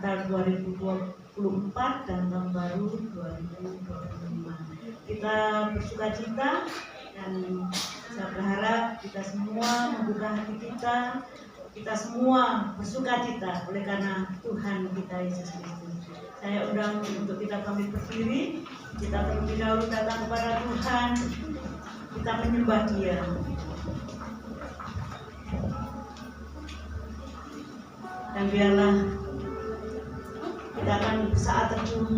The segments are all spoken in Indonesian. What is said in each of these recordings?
Natal 2024 dan Tahun Baru 2025. Kita bersuka cita dan saya berharap kita semua membuka hati kita semua bersuka cita oleh karena Tuhan kita Yesus Kristus. Saya undang untuk kita pamit berdiri, kita terlebih dahulu datang kepada Tuhan, kita menyembah Dia. Dan biarlah kita akan saat teduh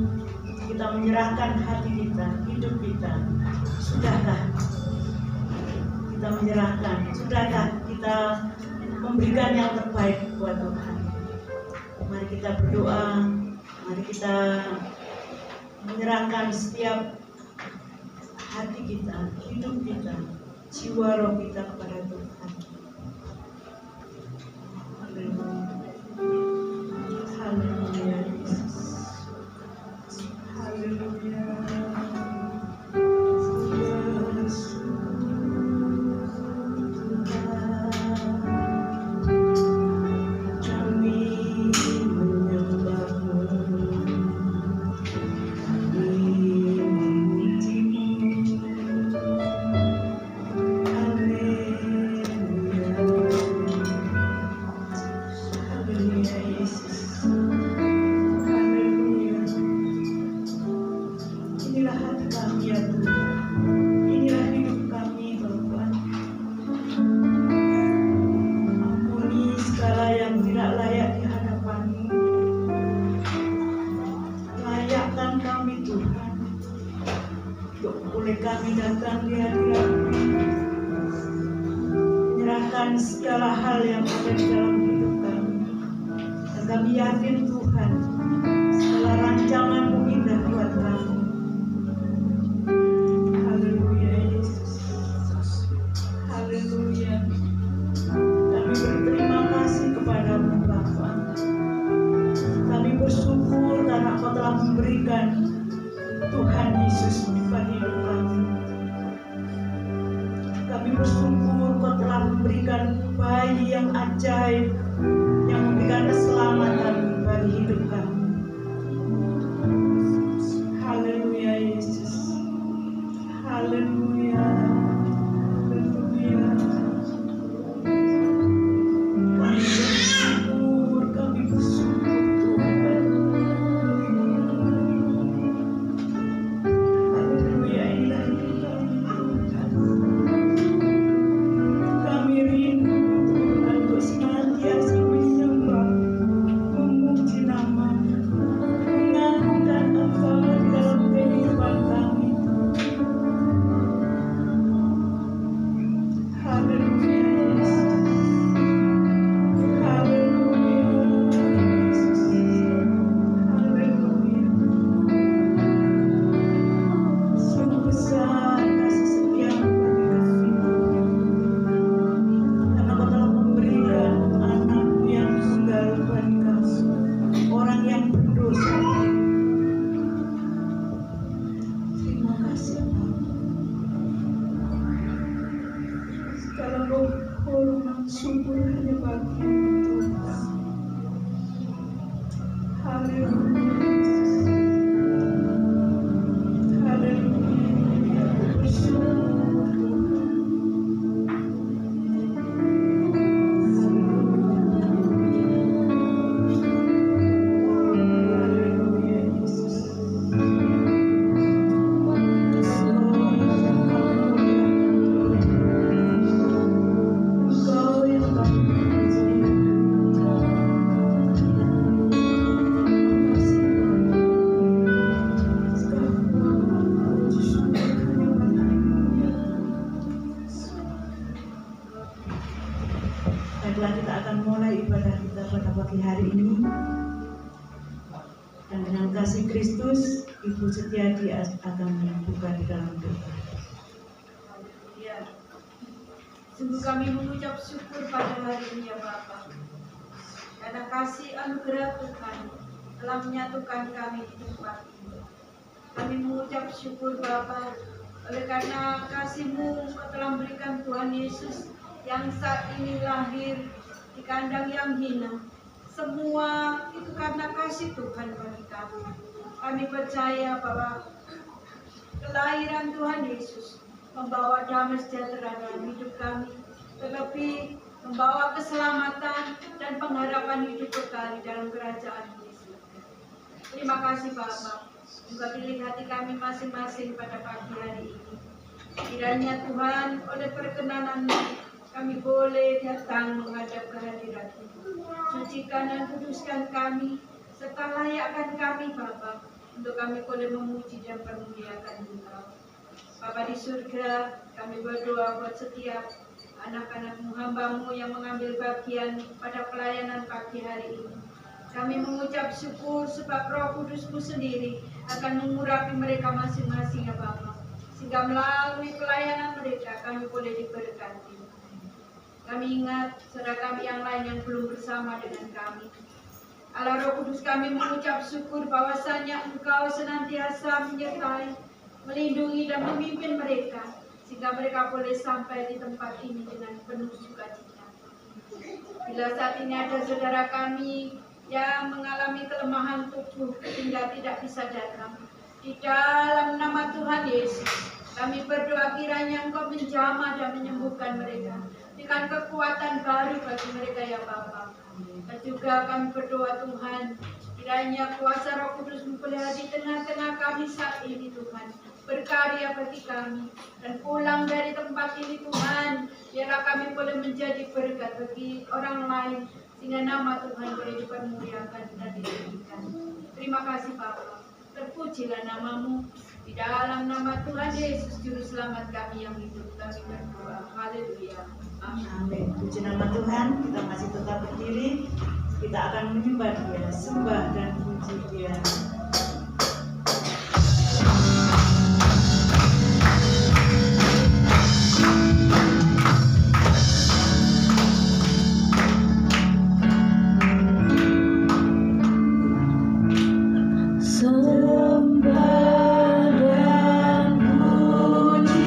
kita menyerahkan hati kita, hidup kita. Sudahkah kita menyerahkan? Sudahkah kita memberikan yang terbaik buat Tuhan? Mari kita berdoa, mari kita menyerahkan setiap hati kita, hidup kita, jiwa roh kita kepada Tuhan. Haleluya. Haleluya Yesus. Haleluya. Kami datang di hadirat-Mu, menyerahkan segala hal yang ada di dalam hidup kami, dan kami yakin Tuhan segala rancangan-Mu indah buat kami. Haleluya Yesus. Haleluya. Kami berterima kasih kepada-Mu Bapa. Kami bersyukur karena Kau telah memberikan Tuhan Yesus bagi hidup kami. Kami bersyukur Kau telah memberikan bayi yang ajaib, yang memberikan keselamatan bagi hidup kami. Haleluya Yesus. Haleluya. Haleluya. Kami bersyukur Tuhan. Haleluya, inilah hidup kami Tuhan. Kami rindu Tuhan untuk senantiasa menyembah, memuji nama-Mu, mengagungkan Engkau di dalam kehidupan kami. Haleluya Yesus. Haleluya Yesus. Haleluya. Sungguh besar kasih setiamu bagi kami, karena Kau telah memberikan anak-Mu yang tunggal bagi kami, orang yang berdosa. Terima kasih Bapa. Segala hormat syukur hanya bagi-Mu Tuhan. Haleluya Yesus. Haleluya. Bersyukur Tuhan. Haleluya Yesus. Engkau yang kami puji. Baiklah, kita akan mulai ibadah kita pada pagi hari ini. Dan dengan kasih Kristus, Ibu Setiadi akan membuka di dalam doa. Ya, sungguh kami mengucap syukur pada hari ini ya Bapa, karena kasih anugerah Tuhan telah menyatukan kami di tempat ini. Kami mengucap syukur Bapa, oleh karena kasih-Mu Engkau telah memberikan Tuhan Yesus yang saat ini lahir di kandang yang hina, semua itu karena kasih Tuhan bagi kami. Kami percaya bahwa kelahiran Tuhan Yesus membawa damai sejahtera dalam hidup kami, terlebih membawa keselamatan dan pengharapan hidup kekal dalam kerajaan Yesus. Terima kasih Bapa. Engkau pilih hati kami masing-masing pada pagi hari ini. Kiranya Tuhan, oleh perkenanan-Mu, kami boleh datang menghadap kehadirat-Mu. Sucikan dan kuduskan kami, serta layakkan kami Bapa, untuk kami boleh memuji dan permuliakan Engkau. Bapa di surga, kami berdoa buat setiap anak-anak-Mu, hamba-Mu yang mengambil bagian pada pelayanan pagi hari ini. Kami mengucap syukur sebab Roh Kudus-Mu sendiri akan mengurapi mereka masing-masing ya Bapa. Sehingga melalui pelayanan mereka kami boleh diberkati. Kami ingat saudara kami yang lain yang belum bersama dengan kami. Allah Roh Kudus, kami mengucap syukur bahwasanya Engkau senantiasa menyertai, melindungi dan memimpin mereka. Sehingga mereka boleh sampai di tempat ini dengan penuh sukacita. Bila saat ini ada saudara kami yang mengalami kelemahan tubuh sehingga tidak bisa datang, di dalam nama Tuhan Yesus kami berdoa kiranya Engkau menjamah dan menyembuhkan mereka dengan kekuatan baru bagi mereka ya Bapa. Dan juga kami berdoa Tuhan, kiranya kuasa Roh Kudus boleh di tengah-tengah kami saat ini Tuhan, berkarya bagi kami, dan pulang dari tempat ini Tuhan, biarlah kami boleh menjadi berkat bagi orang lain, sehingga nama Tuhan boleh dipermuliakan dan ditinggikan. Terima kasih Bapa. Terpujilah nama-Mu. Di dalam nama Tuhan Yesus Juru Selamat kami yang hidup, kami berdoa. Haleluya. Amin. Amin. Puji nama Tuhan. Kita masih tetap berdiri. Kita akan menyembah Dia, sembah dan puji Dia. Sembah dan puji Dia.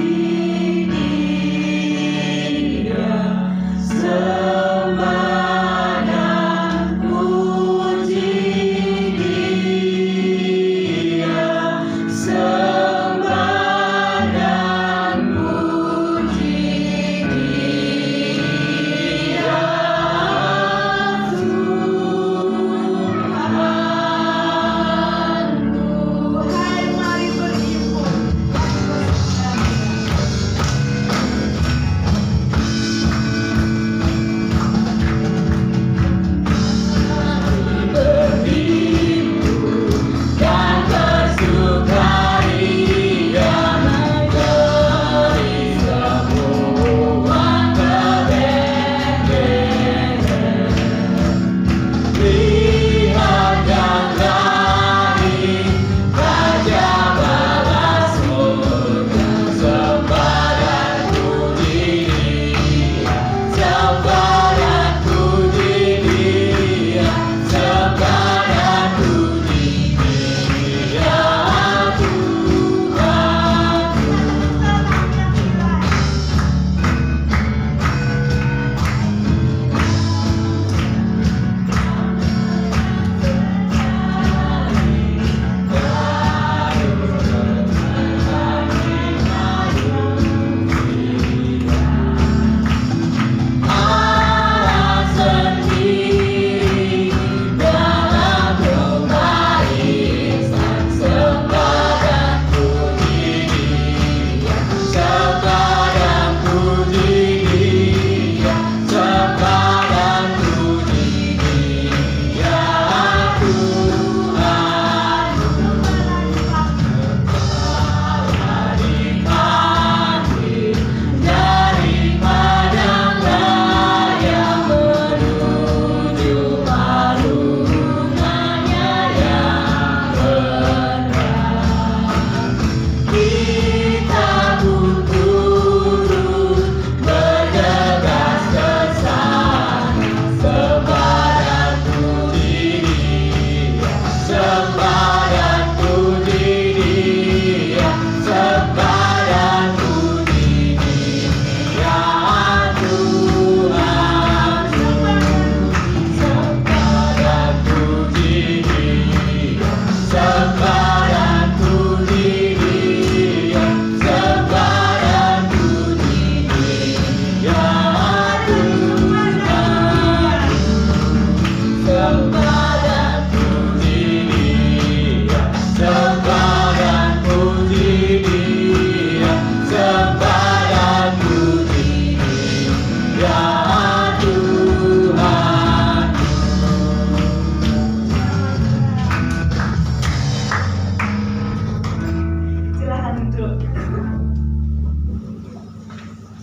duduk.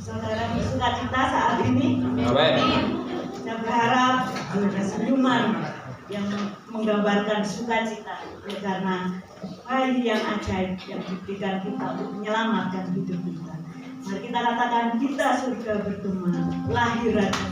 Saudara bersukacita saat ini. Saya berharap ada senyuman yang menggambarkan sukacita karena bayi yang ajaib yang diberikan kita untuk menyelamatkan hidup kita. Mari kita katakan kita surga bergema, lahir Raja.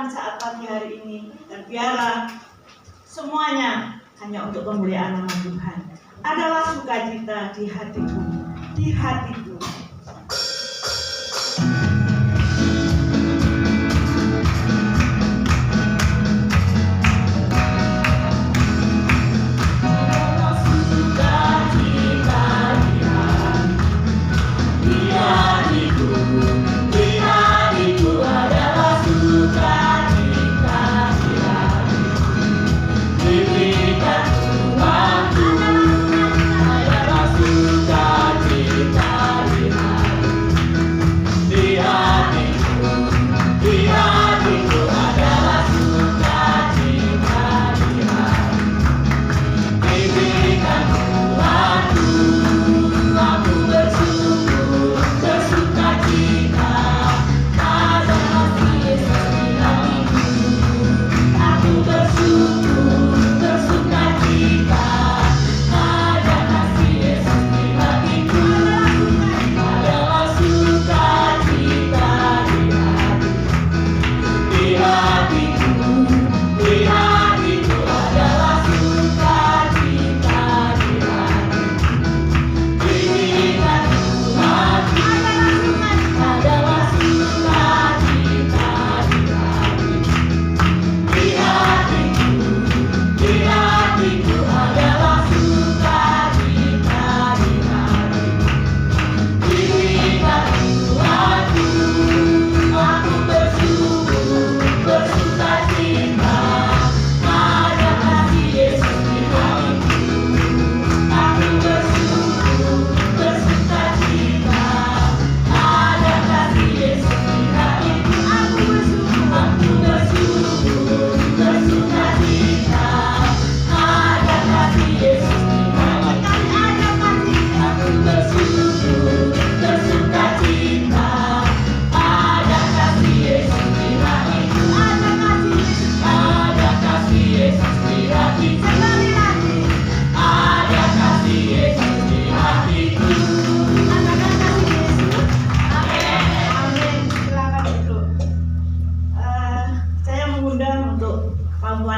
Saat pagi hari ini, dan biarlah semuanya hanya untuk kemuliaan nama Tuhan. Adalah sukacita di hatiku, di hatiku. Adalah sukacita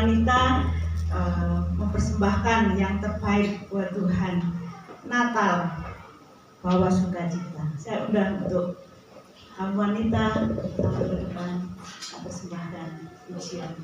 wanita mempersembahkan yang terbaik buat Tuhan. Natal bawa sukacita. Saya undang untuk kaum wanita sama ke depan mempersembahkan pujian.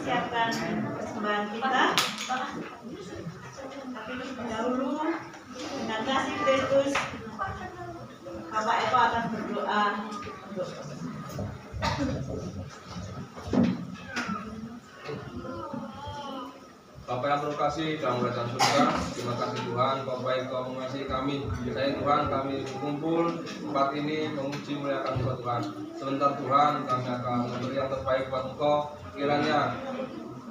siapkan persembahan kita. Tapi terlebih dahulu dengan kasih Kristus, Bapak Eko akan berdoa untuk Bapak yang terkasih dalam kerajaan surga, terima kasih Tuhan, Bapak yang Kau mengasihi kami. Saya Tuhan, kami berkumpul tempat ini memuji muliakan Engkau Tuhan. Sebentar Tuhan, kami akan memberi yang terbaik buat Engkau. Kiranya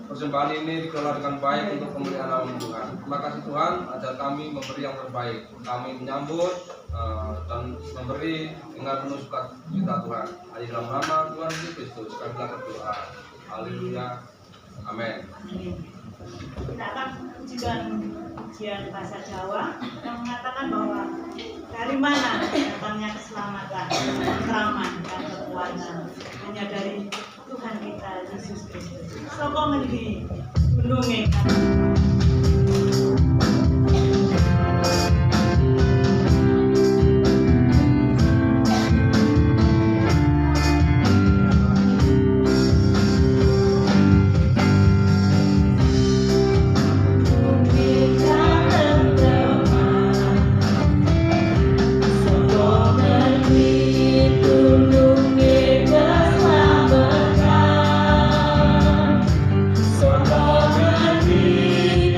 persembahan ini dikelola dengan baik untuk kemuliaan nama Tuhan. Terima kasih Tuhan, ajar kami memberi yang terbaik. Kami menyambut dan memberi dengan penuh sukacita Tuhan. Di dalam nama Tuhan Yesus Kristus kami telah berdoa. Haleluya. Amin. kita akan ujian bahasa Jawa yang mengatakan bahwa dari mana datangnya keselamatan, ketentraman, dan kekuatan hanya dari Tuhan kita Yesus Kristus. Soko ngendi menunge Soko ngerti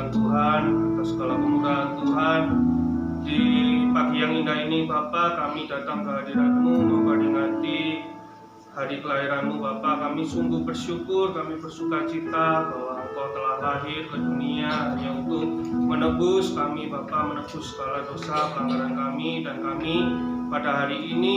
kebesaran Tuhan, atas segala kemurahan Tuhan. Di pagi yang indah ini Bapa, kami datang ke hadirat-Mu memperingati hari kelahiran-Mu Bapa. Kami sungguh bersyukur, kami bersuka cita bahwa Engkau telah lahir ke dunia hanya untuk menebus kami Bapa, menebus segala dosa pelanggaran kami, dan kami pada hari ini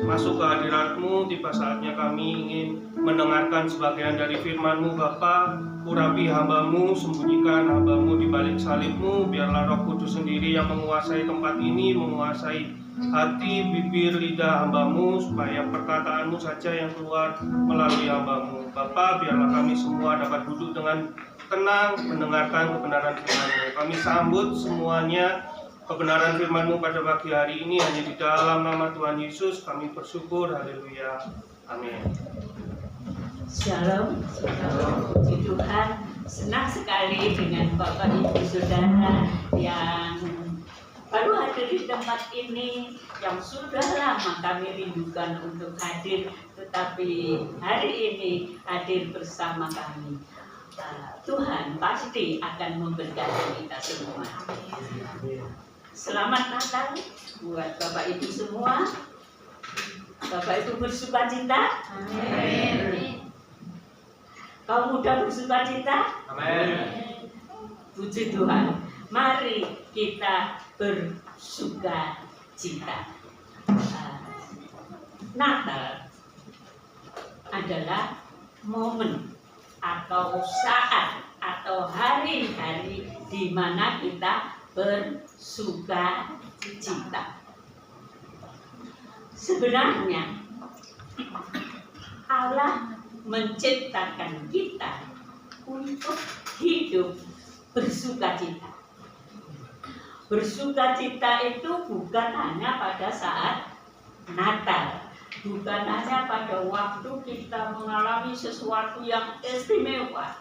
masuk ke hadirat-Mu. Tiba saatnya kami ingin mendengarkan sebagian dari firman-Mu Bapa. Urapi hamba-Mu, sembunyikan hamba-Mu di balik salib-Mu. Biarlah Roh Kudus sendiri yang menguasai tempat ini, menguasai hati, bibir, lidah hamba-Mu, supaya perkataan-Mu saja yang keluar melalui hamba-Mu. Bapa, biarlah kami semua dapat duduk dengan tenang mendengarkan kebenaran firman-Mu. Kami sambut semuanya kebenaran firman-Mu pada pagi hari ini hanya di dalam nama Tuhan Yesus kami bersyukur. Haleluya. Amin. Shalom, puji Tuhan. Senang sekali dengan Bapak Ibu Saudara yang baru hadir di tempat ini, yang sudah lama kami rindukan untuk hadir, tetapi hari ini hadir bersama kami. Tuhan pasti akan memberkati kita semua. Selamat Natal buat Bapak Ibu semua. Bapak Ibu bersuka cita? Amin. Kaum muda bersuka cita? Amin. Puji Tuhan. Mari kita bersuka cita. Natal adalah momen atau saat atau hari-hari di mana kita bersuka cita. Sebenarnya Allah menciptakan kita untuk hidup bersuka cita. Bersuka cita itu bukan hanya pada saat Natal, bukan hanya pada waktu kita mengalami sesuatu yang istimewa,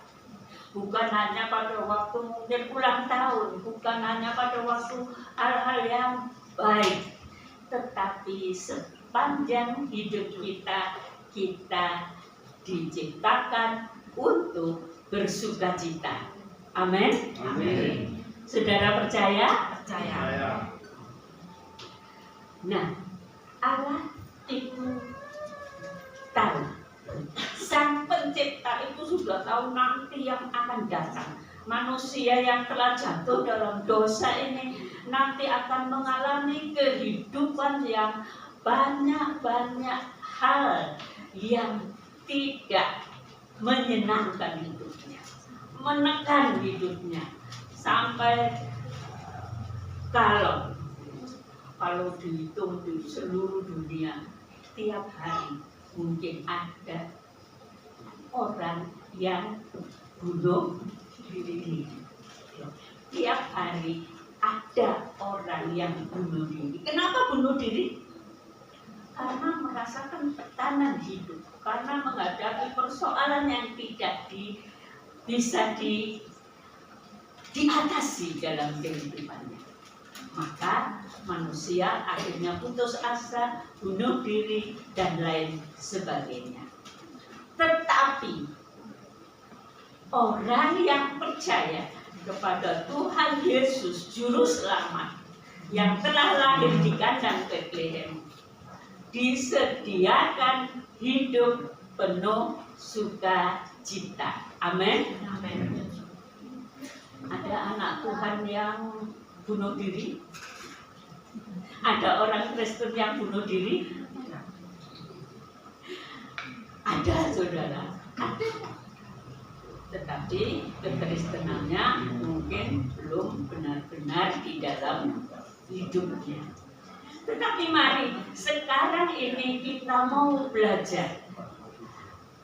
bukan hanya pada waktu mungkin ulang tahun, bukan hanya pada waktu hal-hal yang baik, tetapi sepanjang hidup kita diciptakan untuk bersuka cita. Amin. Amin. Saudara percaya? Percaya. Nah, Allah itu tahu. Sang pencipta itu sudah tahu nanti yang akan datang. Manusia yang telah jatuh dalam dosa ini nanti akan mengalami kehidupan yang banyak hal yang tidak menyenangkan hidupnya, menekan hidupnya, sampai kalau dihitung di seluruh dunia tiap hari mungkin ada orang yang bunuh diri. Tiap hari ada orang yang bunuh diri. Kenapa bunuh diri? Karena merasakan tekanan hidup, karena menghadapi persoalan yang tidak bisa diatasi dalam kehidupannya. Maka manusia akhirnya putus asa, bunuh diri, dan lain sebagainya. Tetapi orang yang percaya kepada Tuhan Yesus Juru Selamat yang telah lahir di kandang Betlehem, disediakan hidup penuh sukacita. Amin. Amin. Ada anak Tuhan yang bunuh diri? Ada orang Kristen yang bunuh diri? Ada, saudara. Ada. Tetapi kekristenannya mungkin belum benar-benar di dalam hidupnya. Tetapi mari sekarang ini kita mau belajar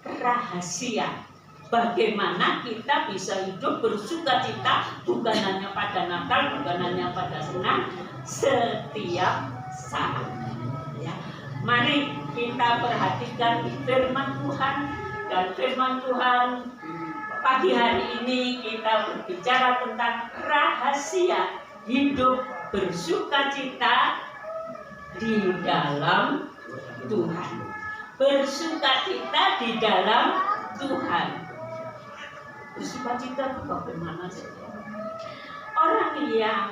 rahasia bagaimana kita bisa hidup bersuka cita, bukan hanya pada Natal, bukan hanya pada senang, setiap saat. Ya. Mari kita perhatikan firman Tuhan, dan firman Tuhan pagi hari ini kita berbicara tentang rahasia hidup bersuka cita di dalam Tuhan. Bersuka cita di dalam Tuhan. Bersuka cita itu bagaimana sih? Orang yang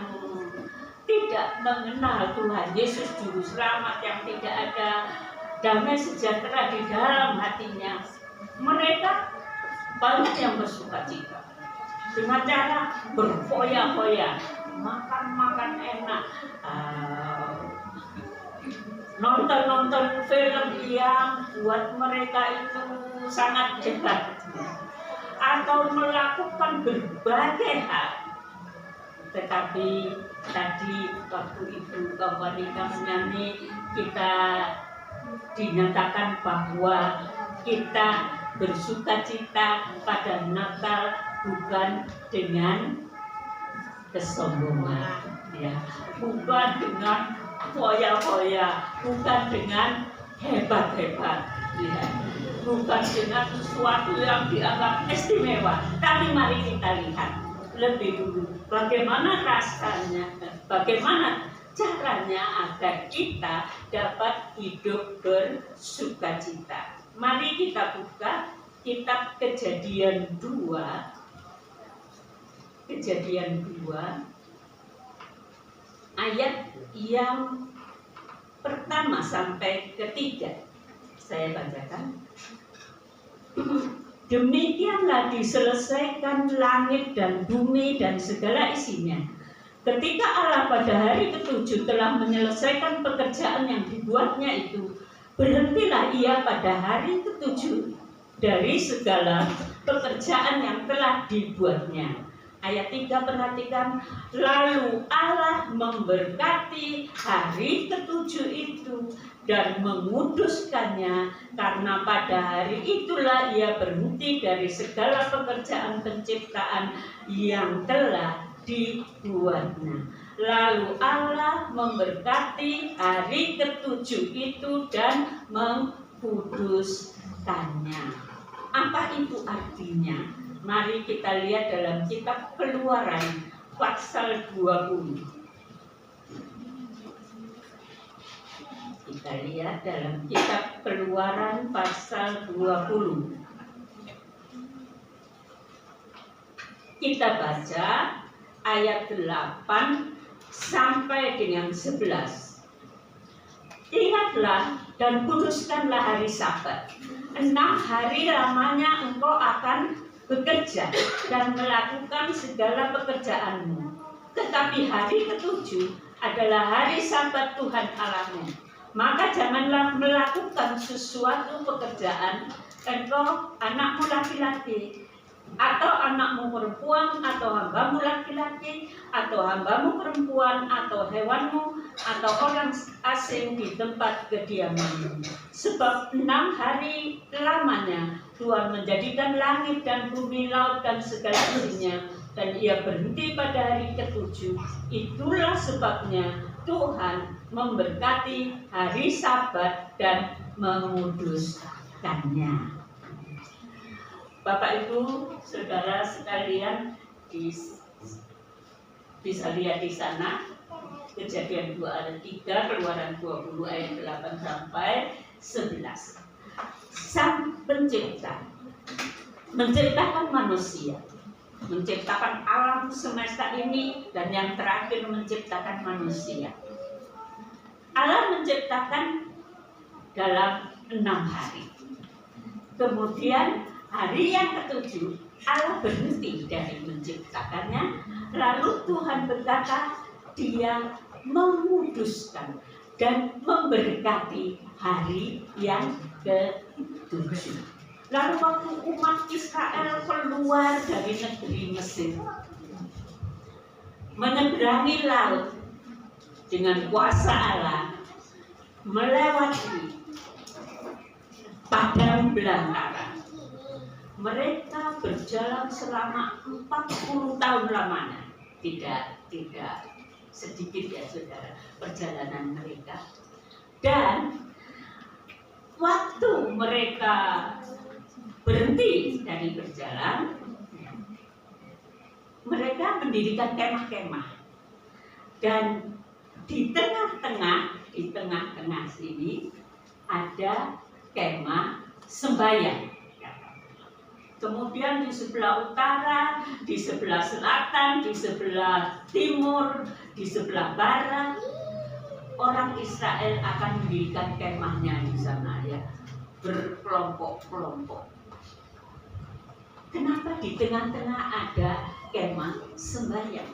tidak mengenal Tuhan Yesus Juru Selamat, yang tidak ada damai sejahtera di dalam hatinya, mereka banyak yang bersuka cita dengan cara berfoya-foya, makan enak, nonton film yang buat mereka itu sangat hebat, atau melakukan berbagai hal. Tetapi tadi waktu itu wanita menyanyi, kita dinyatakan bahwa kita bersuka cita pada Natal bukan dengan kesombongan, ya, bukan dengan foya-foya, bukan dengan hebat-hebat, ya, bukan dengan sesuatu yang dianggap istimewa. Tapi mari kita lihat lebih dulu bagaimana rasanya, bagaimana caranya agar kita dapat hidup bersuka cita. Mari kita buka kitab Kejadian 2 ayat yang pertama sampai ketiga. Saya bacakan. Demikianlah diselesaikan langit dan bumi dan segala isinya. Ketika Allah pada hari ke-7 telah menyelesaikan pekerjaan yang dibuatnya itu, berhentilah ia pada hari ke-7 dari segala pekerjaan yang telah dibuatnya. Ayat 3, perhatikan. Lalu Allah memberkati hari ke-7 itu dan menguduskannya, karena pada hari itulah ia berhenti dari segala pekerjaan penciptaan yang telah dibuatnya. Lalu Allah memberkati hari ke-7 itu dan menguduskannya. Apa itu artinya? Mari kita lihat dalam kitab Keluaran pasal 20. Kita lihat dalam kitab Keluaran pasal 20. Kita baca ayat 8 sampai dengan 11. Ingatlah dan kuduskanlah hari Sabat. 6 hari lamanya engkau akan bekerja dan melakukan segala pekerjaanmu. Tetapi hari ke-7 adalah hari Sabat Tuhan Allahmu. Maka janganlah melakukan sesuatu pekerjaan, engkau, anakmu laki-laki, atau anakmu perempuan, atau hambamu laki-laki, atau hambamu perempuan, atau hewanmu, atau orang asing di tempat kediamanmu. Sebab 6 hari lamanya Tuhan menjadikan langit dan bumi, laut dan segala isinya, dan ia berhenti pada hari ke-7. Itulah sebabnya Tuhan memberkati hari Sabat dan menguduskannya. Bapak Ibu, saudara sekalian, bisa lihat di sana Kejadian 2 ayat 3, Keluaran 20 ayat 8 sampai 11. Sang Pencipta menciptakan manusia, menciptakan alam semesta ini, dan yang terakhir menciptakan manusia. Allah menciptakan dalam 6 hari. Kemudian hari yang ke-7 Allah berhenti dari menciptakannya. Lalu Tuhan berkata, Dia menguduskan dan memberkati hari yang ke-7. Lalu waktu umat Israel keluar dari negeri Mesir, menyeberangi laut dengan kuasa Allah, melewati padang belantara, mereka berjalan selama 40 tahun lamanya. Tidak sedikit ya saudara perjalanan mereka. Dan waktu mereka berhenti dari berjalan, mereka mendirikan kemah-kemah. Dan di tengah-tengah sini ada kemah sembahyang. kemudian di sebelah utara, di sebelah selatan, di sebelah timur, di sebelah barat, orang Israel akan mendirikan kemahnya di sana ya, berkelompok-kelompok. Kenapa di tengah-tengah ada kemah sembahyang?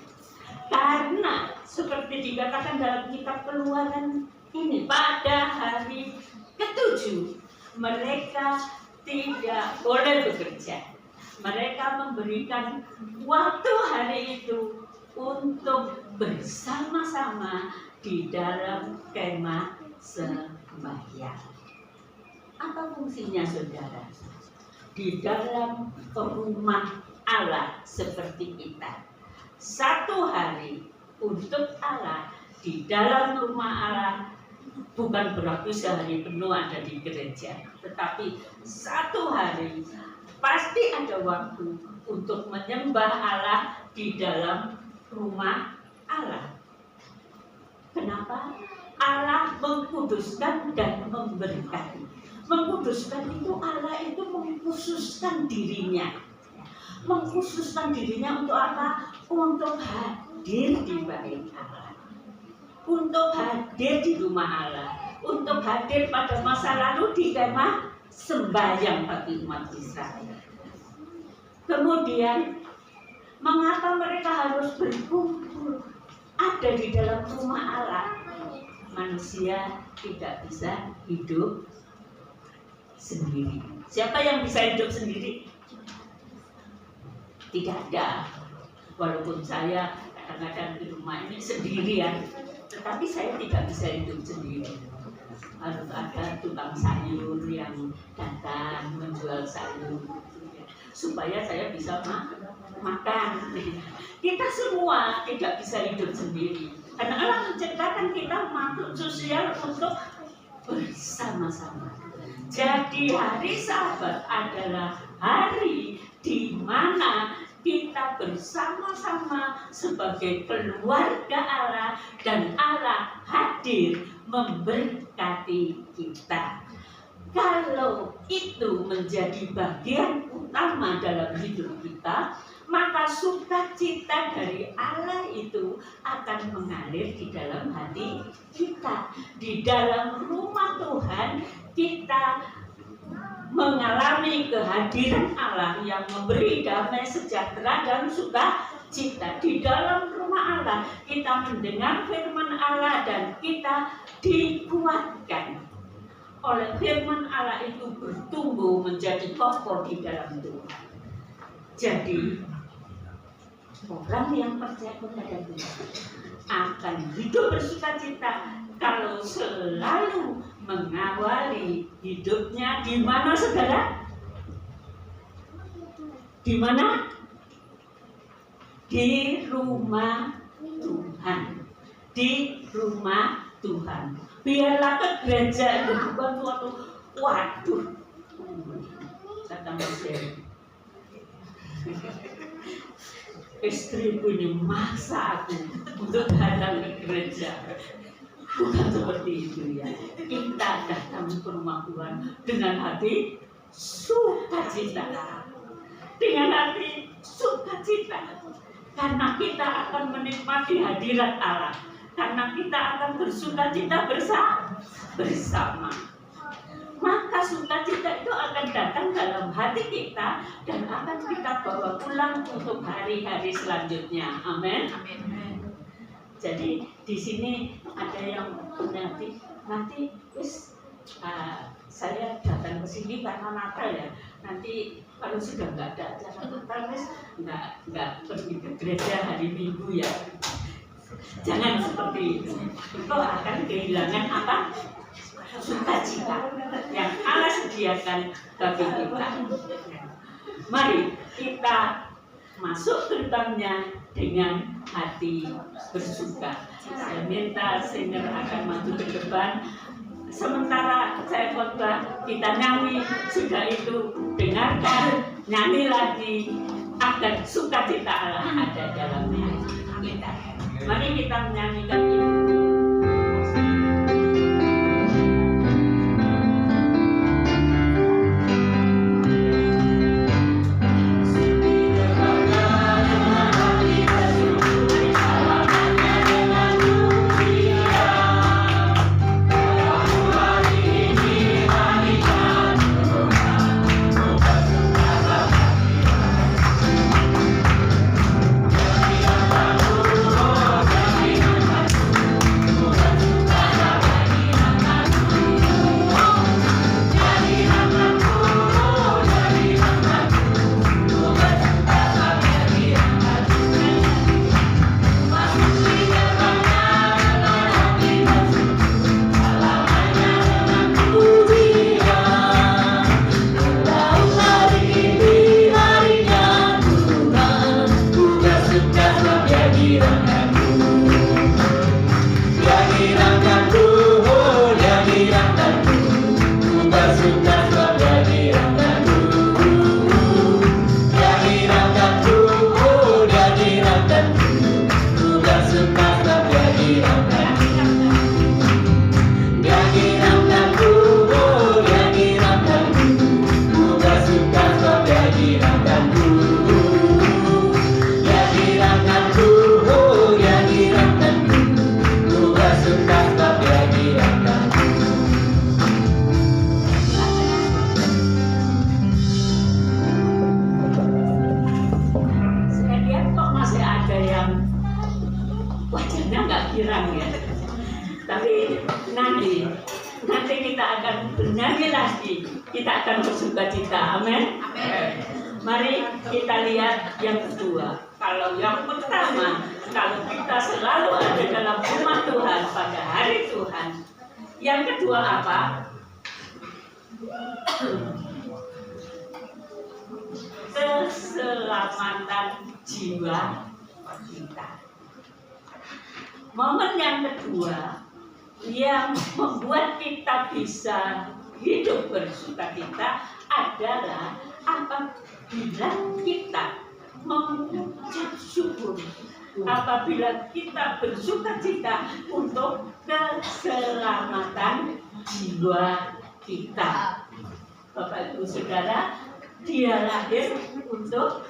Karena seperti dikatakan dalam kitab Keluaran ini, pada hari ke-7 mereka tidak boleh bekerja. Mereka memberikan waktu hari itu untuk bersama-sama di dalam kemah sembahyang. Apa fungsinya, saudara? Di dalam rumah Allah seperti kita, satu hari untuk Allah di dalam rumah Allah. Bukan berarti sehari penuh ada di gereja, tetapi satu hari pasti ada waktu untuk menyembah Allah di dalam rumah Allah. Kenapa? Allah mengkuduskan dan memberkati. Mengkuduskan itu, Allah itu mengkhususkan dirinya. Mengkhususkan dirinya untuk apa? Untuk hadir di bait Allah, untuk hadir di rumah Allah, untuk hadir pada masa lalu di kemah sembahyang bagi umat Israel. Kemudian, mengapa mereka harus berkumpul ada di dalam rumah Allah? Manusia tidak bisa hidup sendiri. Siapa yang bisa hidup sendiri? Tidak ada. Walaupun saya kadang-kadang di rumah ini sendirian, tetapi saya tidak bisa hidup sendiri. Harus ada tukang sayur yang datang menjual sayur supaya saya bisa makan. Kita semua tidak bisa hidup sendiri, karena Allah menciptakan kita makhluk sosial untuk bersama-sama. Jadi hari Sabat adalah hari di mana kita bersama-sama sebagai keluarga Allah, dan Allah hadir memberkati kita. Kalau itu menjadi bagian utama dalam hidup kita, maka sukacita dari Allah itu akan mengalir di dalam hati kita. Di dalam rumah Tuhan kita mengalami kehadiran Allah yang memberi damai, sejahtera, dan sukacita. Di dalam rumah Allah kita mendengar firman Allah dan kita dikuatkan oleh firman Allah itu, bertumbuh menjadi kokoh di dalam Tuhan. Jadi orang yang percaya kepada Tuhan akan hidup bersukacita kalau selalu mengawali hidupnya di mana, saudara? Di mana? Di rumah Tuhan. Di rumah Tuhan. Biarlah ke gereja itu bukan suatu waduh. Kata Mesir, istriku ini maksa aku untuk datang ke gereja. Bukan seperti itu ya. Kita datang ke rumah Tuhan dengan hati sukacita. Dengan hati sukacita. Karena kita akan menikmati hadirat Allah. Karena kita akan bersukacita bersama. Maka sukacita itu akan datang dalam hati kita dan akan kita bawa pulang untuk hari-hari selanjutnya. Amin. Jadi di sini ada yang nanti saya datang ke sini karena Natal ya. Nanti kalau sudah nggak ada acara Natal, nggak pergi ke gereja hari Minggu ya. Jangan seperti itu. Engkau akan kehilangan apa? Sukacita yang Allah sediakan bagi kita. Mari kita masuk gerbangnya dengan hati bersuka. Saya minta singer akan maju ke depan. Sementara saya khotbah, kita nyanyi. Sudah itu dengarkan, nyanyi lagi agar sukacita Allah ada dalam hati kita. Mari kita menyanyikan ini. akan bernyanyi lagi, kita akan bersukacita. Amin. Mari kita lihat yang kedua. Kalau yang pertama, kalau kita selalu ada dalam rumah Tuhan pada hari Tuhan. Yang kedua apa? Keselamatan jiwa kita. Momen yang kedua yang membuat kita bisa hidup bersukacita adalah apabila kita mengucap syukur, apabila kita bersukacita untuk keselamatan jiwa kita. Bapak Ibu Saudara, dia lahir untuk,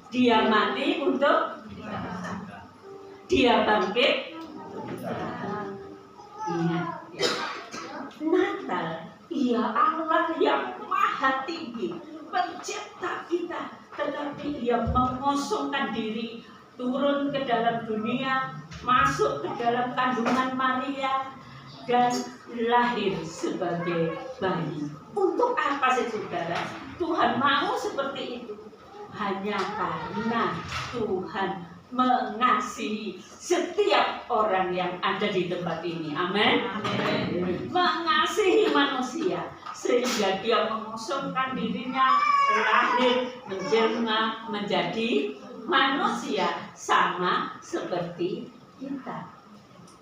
dia mati untuk, dia bangkit. Iya. Natal, ia Allah yang maha tinggi, pencipta kita, tetapi ia mengosongkan diri, turun ke dalam dunia, masuk ke dalam kandungan Maria, dan lahir sebagai bayi. Untuk apa sih saudara? Tuhan mau seperti itu hanya karena Tuhan mengasihi setiap orang yang ada di tempat ini. Amin. Mengasihi manusia sehingga dia mengosongkan dirinya, lahir, menjelma menjadi manusia sama seperti kita.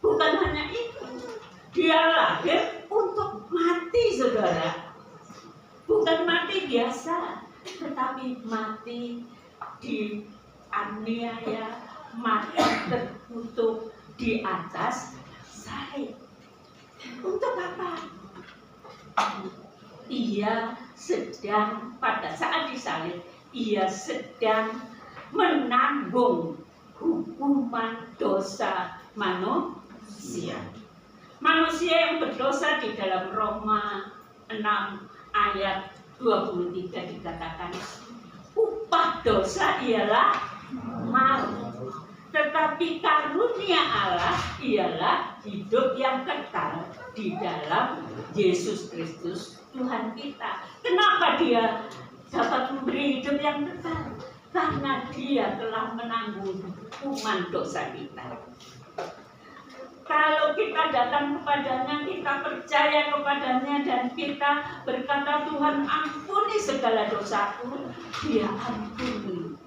Bukan hanya itu, dia lahir untuk mati, saudara. Bukan mati biasa, tetapi mati di aniaya, mati terkutuk di atas salib. Untuk apa? Ia sedang, pada saat disalib, ia sedang menanggung hukuman dosa manusia. Manusia yang berdosa di dalam Roma 6 ayat 23 dikatakan, upah dosa ialah maut, tetapi karunia Allah ialah hidup yang kekal di dalam Yesus Kristus Tuhan kita. Kenapa dia dapat memberi hidup yang kekal? Karena dia telah menanggung hukuman dosa kita. Kalau kita datang kepadanya, kita percaya kepadanya, dan kita berkata, Tuhan ampuni segala dosaku, dia ampuni.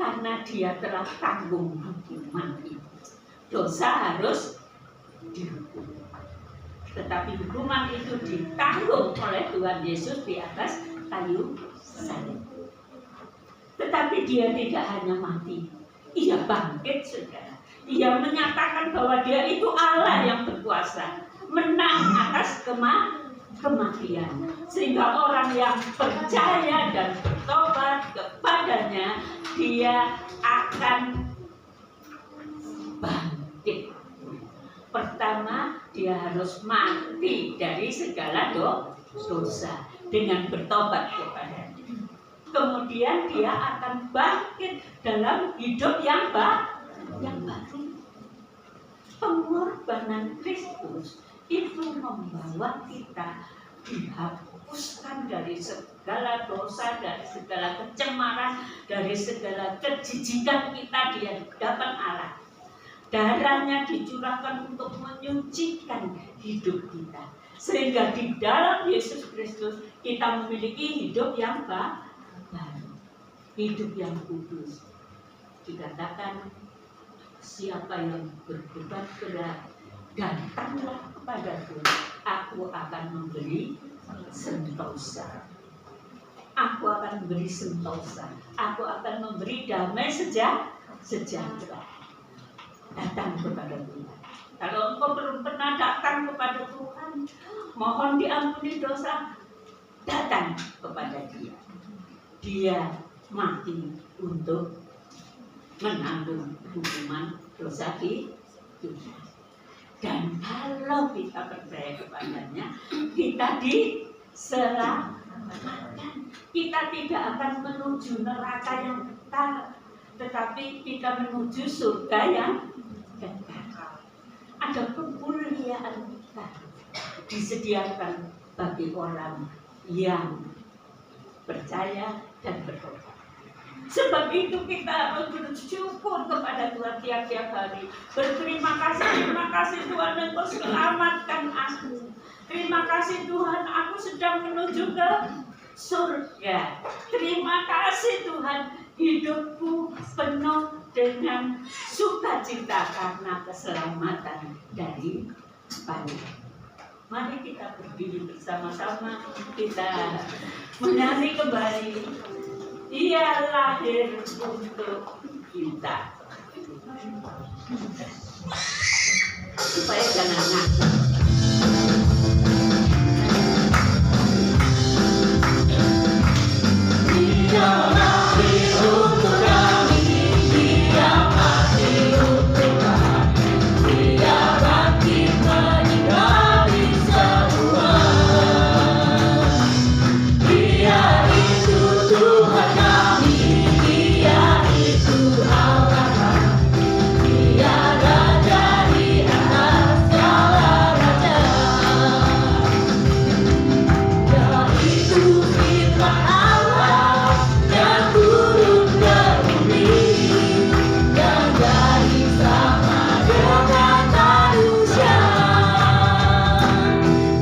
Karena dia telah tanggung hukuman itu. Dosa harus dihukum. Tetapi hukuman itu ditanggung oleh Tuhan Yesus di atas kayu salib. Tetapi dia tidak hanya mati, ia bangkit, saudara. Ia menyatakan bahwa dia itu Allah yang berkuasa, menang atas kematian. Sehingga orang yang percaya dan bertobat kepadanya, dia akan bangkit. Pertama, dia harus mati dari segala dosa dengan bertobat kepadanya. Kemudian dia akan bangkit dalam hidup yang baru. Pengorbanan Kristus itu membawa kita dihapuskan dari segala dosa, dari segala kecemaran, dari segala kejijikan kita di hadapan Allah. Darahnya dicurahkan untuk menyucikan hidup kita, sehingga di dalam Yesus Kristus kita memiliki hidup yang baru, hidup yang kudus. Dikatakan, siapa yang berbeban berat, datanglah kepadaku, aku akan memberi sentosa. Aku akan memberi sentosa. Aku akan memberi damai sejahtera. Datang kepada Tuhan. Kalau engkau belum pernah datang kepada Tuhan, mohon diampuni dosa, datang kepada Dia. Dia mati untuk menanggung hukuman dosa kita. Dan kalau kita percaya kepadanya, kita diselamatkan. Kita tidak akan menuju neraka yang kekal, tetapi kita menuju surga yang kekal. Ada kemuliaan kita disediakan bagi orang yang percaya dan bertobat. Sebab itu kita harus bersyukur kepada Tuhan tiap-tiap hari. Berterima kasih Tuhan Engkau selamatkan aku. Terima kasih Tuhan, aku sedang menuju ke surga. Terima kasih Tuhan, hidupku penuh dengan sukacita karena keselamatan dari banyak. Mari kita berdiri bersama-sama, kita menyanyi kembali. Ia lahir untuk kita. Supaya jangan ngaku. Dia lahir untuk kami, dia mati untuk kami, dia bangkit meninggali semua. Dia itu Tuhan kami, dia itu Allah kami, dia raja di atas segala raja. Dia itu firman Allah yang turun ke bumi, yang jadi sama dengan manusia.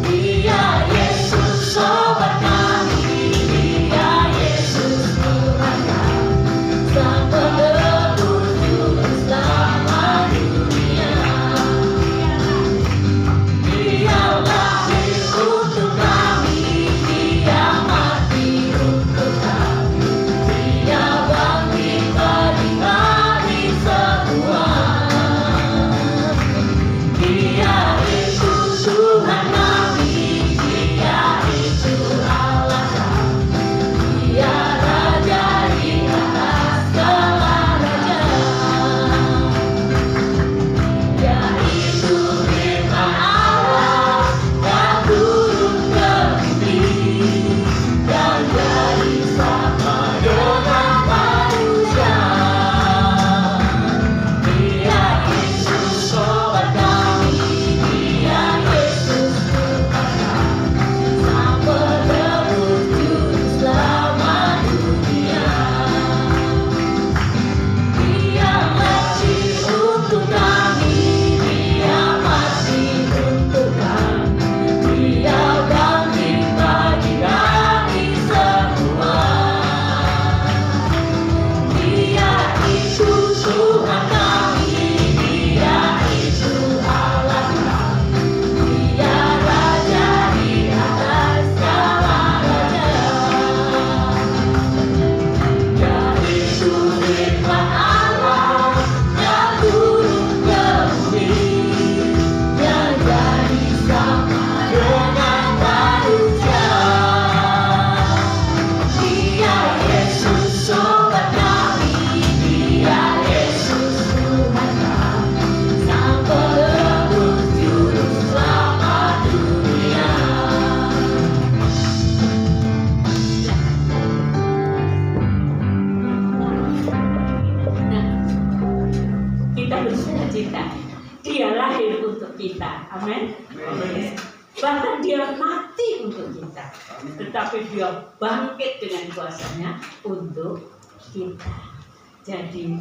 Dia Yesus sobat kami, dia Yesus Tuhan kami, Sang penebus juru selamat dunia. Dia lahir untuk kami, dia mati untuk kami, dia bangkit meninggali semua. Dia itu Tuhan kami, dia itu Allah kami, dia raja di atas segala raja. Dia itu firman Allah yang turun ke bumi, yang jadi sama dengan manusia. Dia Yesus sobat kami, dia Yesus Tuhan kami, Sang penebus juru selamat dunia. Dia mati untuk kami, dia mati untuk kami, dia bangkit meninggali semua. Dia itu Tuhan kami, dia itu Allah kami, dia raja di atas segala raja. Dia itu firman Allah yang turun ke bumi, yang jadi sama dengan manusia. Dia Yesus sobat kami, dia Yesus Tuhan kami, Sang penebus juru selamat dunia. Nah, kita bersukacita. Dia lahir untuk kita. Amin. Bahkan dia mati untuk kita, tetapi dia bangkit dengan kuasanya untuk kita. Jadi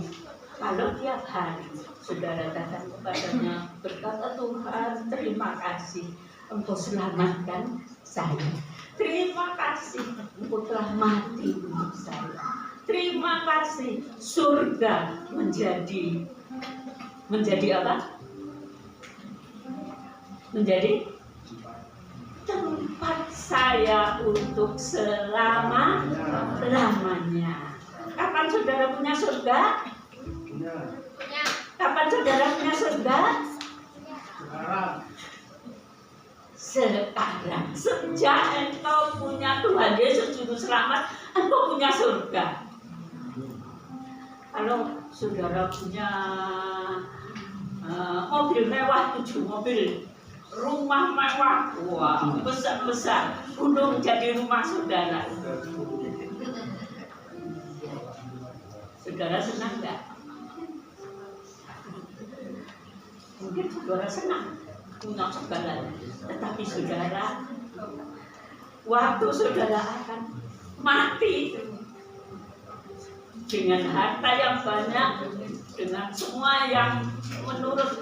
kalau tiap hari saudara datang kepadanya berkata, Tuhan terima kasih Engkau selamatkan saya, terima kasih Engkau telah mati untuk saya, terima kasih surga menjadi apa? Menjadi tempat saya untuk selama-lamanya. Kapan saudara punya surga? Kapan saudara punya surga? Sekarang. Sejak engkau punya Tuhan Yesus Juru Selamat, engkau punya surga. Kalau saudara punya mobil mewah, 7 mobil, rumah mewah, wah, besar-besar, gunung jadi rumah saudara. Saudara senang nggak? Mungkin saudara senang. punya segalanya. Tetapi saudara, waktu saudara akan mati dengan harta yang banyak, dengan semua yang menurut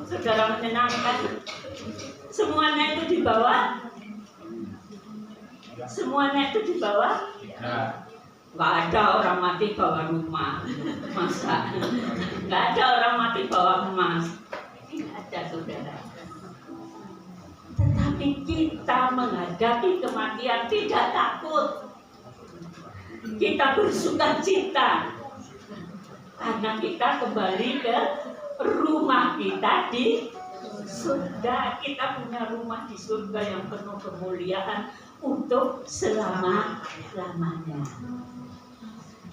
saudara menyenangkan, semuanya itu dibawa. Semuanya itu dibawa. Nggak ada orang mati bawa rumah, masa? Nggak ada orang mati bawa emas. Tidak ada, saudara. Tetapi kita menghadapi kematian tidak takut. Kita bersuka cita karena kita kembali ke rumah kita di surga. Kita punya rumah di surga yang penuh kemuliaan untuk selama-lamanya.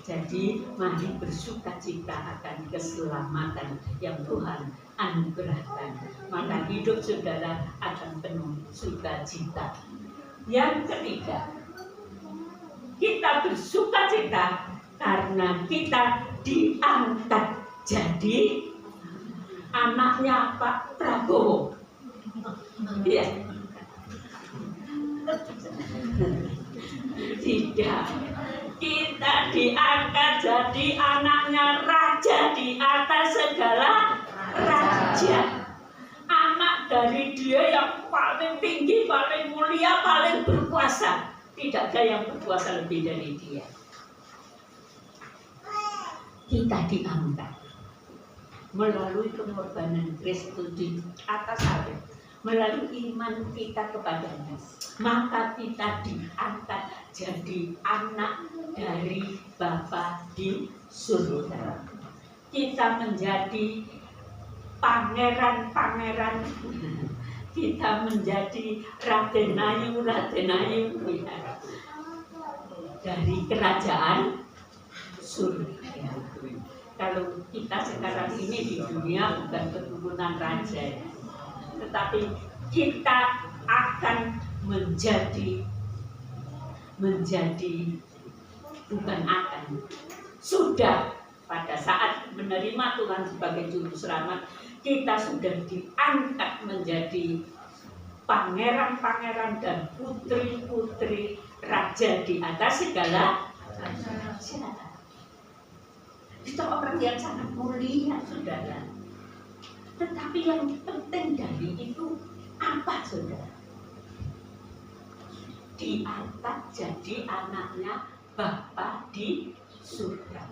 Jadi mari bersuka cita akan keselamatan yang Tuhan anugerahkan. Maka hidup saudara akan penuh sukacita. Yang ketiga, kita bersuka cita karena kita diangkat jadi anaknya Pak Prabowo. Iya. Tidak. Kita diangkat jadi anaknya raja di atas segala raja. Anak dari dia yang paling tinggi, paling mulia, paling berkuasa. Tidak ada yang berkuasa lebih dari dia. Kita diangkat melalui pengorbanan Kristus di atas salib, melalui iman kita kepadanya, maka kita diangkat jadi anak dari Bapa di surga. Kita menjadi pangeran-pangeran, kita menjadi radenayu dari kerajaan surga. Kalau kita sekarang ini di dunia bukan keturunan raja, tetapi kita akan menjadi bukan akan, sudah pada saat menerima Tuhan sebagai juru selamat, kita sudah diangkat menjadi pangeran-pangeran dan putri-putri raja di atas segala raja. Itu orang yang sangat mulia, saudara. Tetapi yang penting dari itu apa, saudara? Diangkat jadi anaknya Bapa di surga.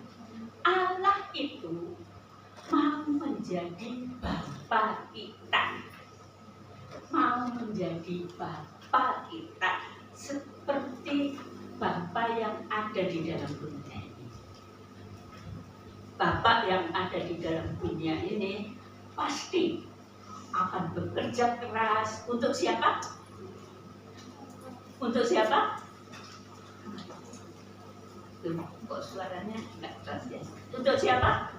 Allah itu mau menjadi Bapa kita, mau menjadi Bapa kita seperti Bapa yang ada di dalam dunia ini. Bapa yang ada di dalam dunia ini pasti akan bekerja keras untuk siapa? Untuk siapa? Tuh, kok suaranya enggak keras ya? Untuk siapa?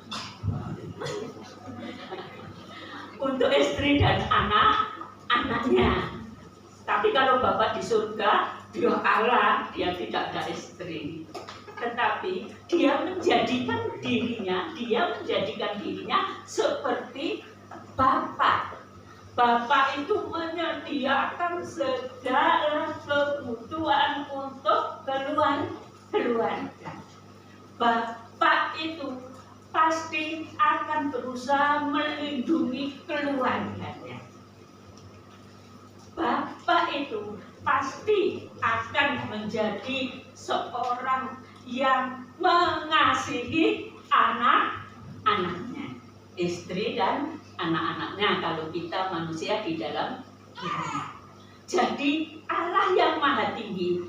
Untuk istri dan anak-anaknya. Tapi kalau Bapa di surga, dia Allah, dia tidak ada istri. Tetapi dia menjadikan dirinya seperti Bapa. Bapa itu menyediakan segala kebutuhan untuk keluarga. Bapa itu pasti akan berusaha melindungi keluarganya. Bapa itu pasti akan menjadi seorang yang mengasihi anak-anaknya, istri dan anak-anaknya kalau kita manusia di dalam dunia. Jadi Allah yang maha tinggi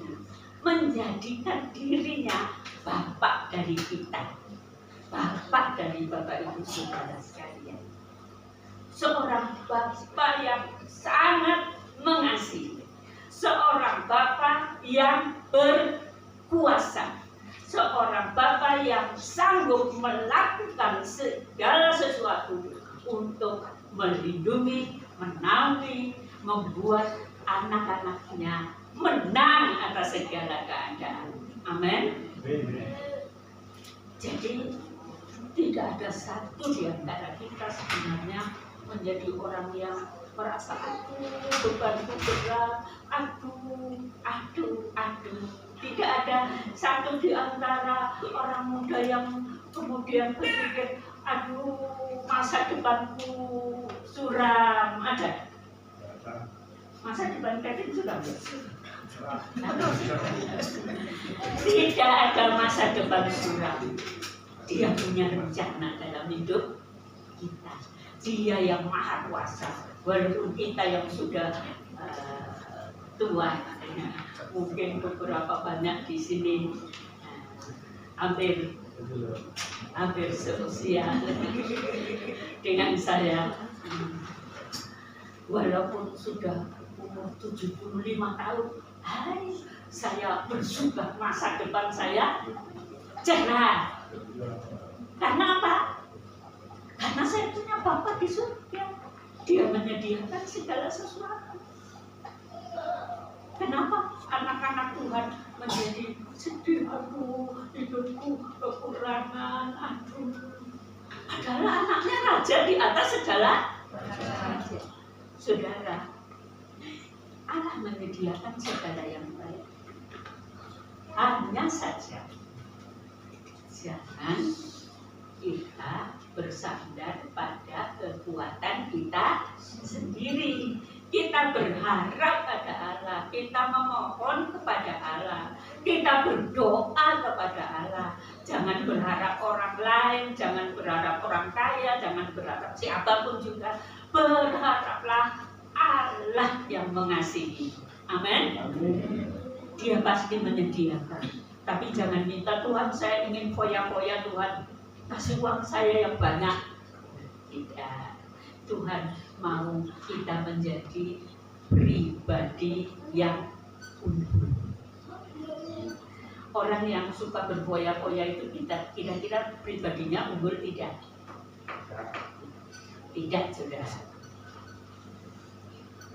menjadikan dirinya Bapa dari kita, Bapa dari Bapak Ibu Saudara sekalian. Seorang Bapa yang sangat mengasihi, seorang Bapa yang berkuasa, seorang Bapa yang sanggup melakukan segala sesuatu untuk melindungi, menaungi, membuat anak-anaknya menang atas segala keadaan. Amin. Jadi tidak ada satu di antara kita sebenarnya menjadi orang yang merasa bebanku berat, tidak ada satu di antara orang muda yang kemudian berpikir masa depanku suram. Ada masa depan Kevin suram? Tidak ada masa depan suram. Dia punya rencana dalam hidup kita. Dia yang maha kuasa. Walaupun kita yang sudah tua, mungkin beberapa banyak di sini hampir seusia dengan saya. Walaupun sudah umur 75 tahun, saya bersumpah masa depan saya cerah. Karena apa? Karena saya punya Bapa di surga. Dia menyediakan segala sesuatu. Kenapa anak-anak Tuhan menjadi sedih, hidupku kekurangan, adalah anaknya raja di atas segala raja. Saudara, Allah menyediakan segala yang baik. Hanya saja jangan kita bersandar pada kekuatan kita sendiri. Kita berharap pada Allah, kita memohon kepada Allah, kita berdoa kepada Allah. Jangan berharap orang lain, jangan berharap orang kaya, jangan berharap siapapun juga. Berharaplah Allah yang mengasihi. Amin. Dia pasti menyediakan. Tapi jangan minta, Tuhan saya ingin foya-foya, Tuhan kasih uang saya yang banyak. Tidak. Tuhan mau kita menjadi pribadi yang unggul. Orang yang suka berfoya-foya itu kita kira-kira pribadinya unggul tidak? Tidak, saudara.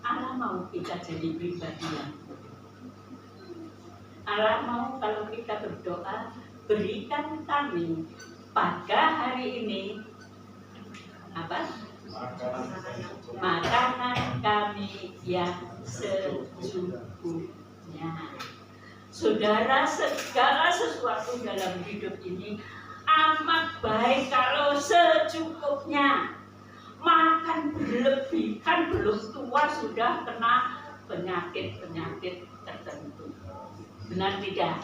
Allah mau kita jadi pribadi yang unggul. Allah mau kalau kita berdoa, berikan kami pada hari ini makanan kami yang secukupnya. Saudara, segala sesuatu dalam hidup ini amat baik kalau secukupnya. Makan berlebihan, belum tua sudah kena penyakit-penyakit tertentu. Benar tidak?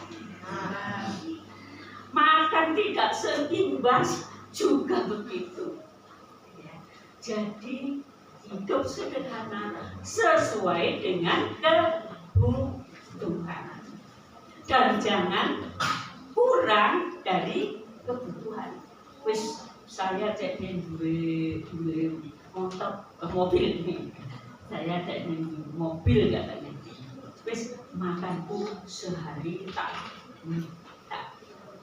Makan tidak seimbang juga begitu. Jadi hidup sederhana sesuai dengan kebutuhan dan jangan kurang dari kebutuhan. Wis saya cek duwe mobil ini, saya cek mobil katanya. Wis makanku sehari tak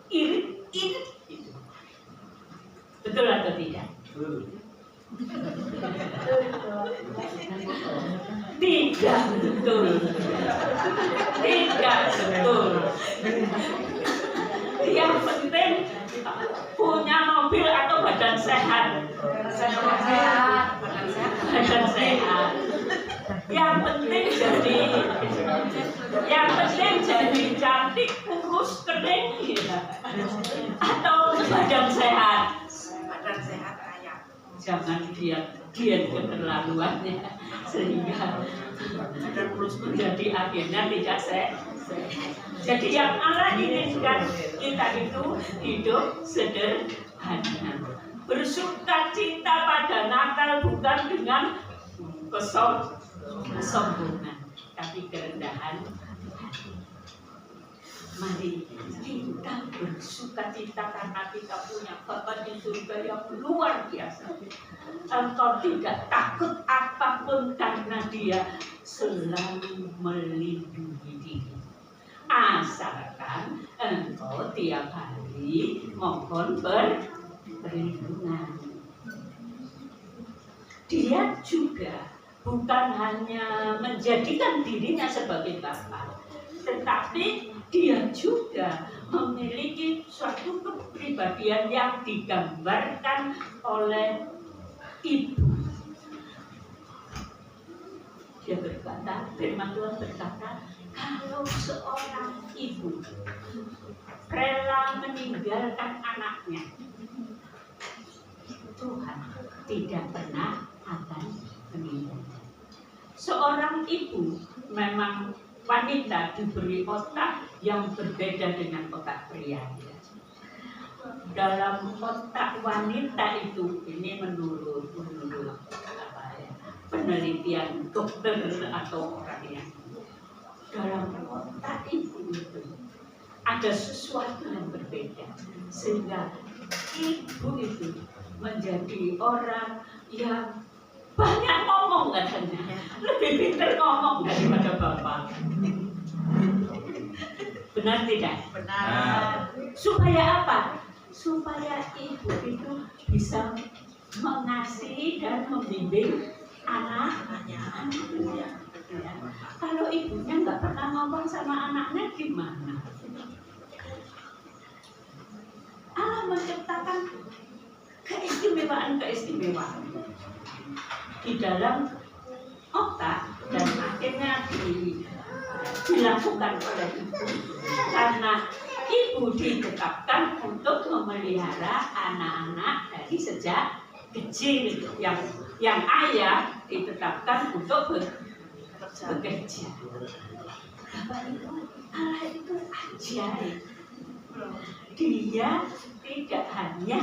irit gitu. Betul atau tidak? Tidak betul. Tidak betul. Yang penting punya mobil atau badan sehat. Badan sehat. Yang penting jadi cantik, kurus, kering, atau badan sehat. Badan sehat ayam. Jangan diet keterlaluannya sehingga menjadi akhirnya tidak sehat. Jadi yang Allah inginkan kita itu hidup sederhana, bersuka cita pada Natal bukan dengan kesombongan, tapi kerendahan hati. Mari kita bersuka cita karena kita punya Bapa di surga yang luar biasa. Engkau tidak takut apapun karena Dia selalu melindungi diri. Asalkan engkau tiap hari mohon perlindungan. Dia juga bukan hanya menjadikan dirinya sebagai Bapa, tetapi Dia juga memiliki suatu kepribadian yang digambarkan oleh ibu. Dia berkata, firman Tuhan berkata, kalau seorang ibu rela meninggalkan anaknya, Tuhan tidak pernah akan meninggalkan. Seorang ibu memang wanita diberi otak yang berbeda dengan otak pria. Dalam otak wanita itu, ini menurut penelitian dokter atau orang yang dalam otak ibu itu ada sesuatu yang berbeda, sehingga ibu itu menjadi orang yang banyak ngomong katanya, lebih pintar ngomong daripada bapak. Benar tidak? Benar. Supaya apa? Supaya ibu itu bisa mengasihi dan membimbing anaknya. Ya. Kalau ibunya nggak pernah ngomong sama anaknya gimana? Allah menciptakan keistimewaan di dalam otak dan akhirnya dilakukan oleh ibu, karena ibu ditetapkan untuk memelihara anak-anak dari sejak kecil, yang ayah ditetapkan untuk bekerja. Bapak Ibu, Allah itu ajaib. Dia tidak hanya